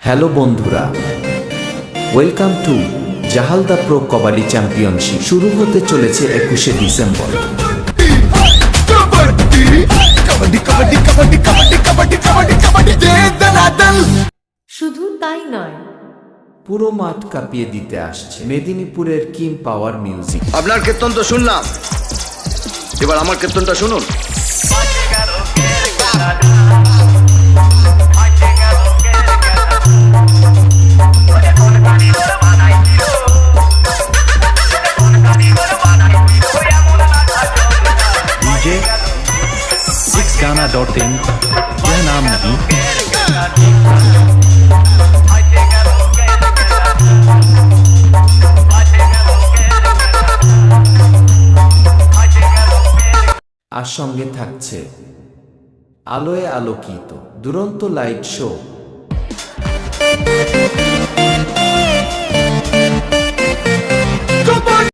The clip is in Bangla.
হ্যালো বন্ধুরা, welcome to Jahalda pro kabaddi championship. শুরু হতে চলেছে 21শে ডিসেম্বর। শুধু তাই নয়, পুরো মাঠ কাঁপিয়ে দিতে আসছে মেদিনীপুরের কিং পাওয়ার মিউজিক। আপনার কীর্তন তো শুনলাম, এবার আমার কীর্তনটা শুনুন। डीजे 6gaana.in यह नाम नहीं। আর সঙ্গে থাকছে আলোয় আলোকিত দুরন্ত লাইট শো।